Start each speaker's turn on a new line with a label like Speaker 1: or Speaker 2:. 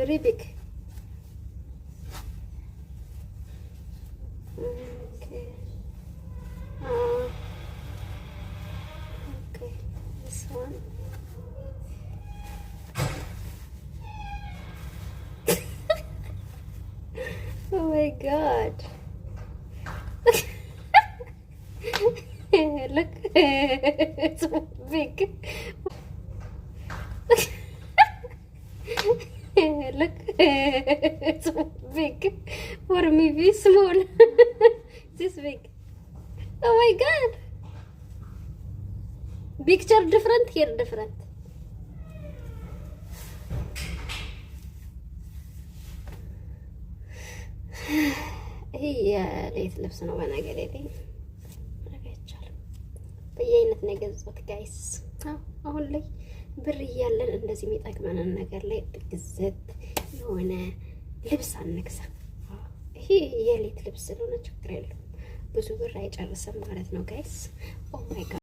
Speaker 1: very big. Okay. Okay, this one. Oh my God. Look, it's big. Look, it's big. For me, be small. This big. Oh my God. Picture different, here different. ይሄ የሌት ልብስ ነው በነገር ላይ አረጋቻለሁ። በየአይነት ነው የገዛሁት ጋይስ። አሁን ላይ ብር እያለን እንደዚህ የሚጠቅመንን ነገር ላይ ግዝት የሆነ ልብስ አንግዛ። ይሄ የሌት ልብስ ስለሆነ ችግር የለውም፣ ብዙ ብር አይጨርስም ማለት ነው ጋይስ። ኦ ማይ ጋድ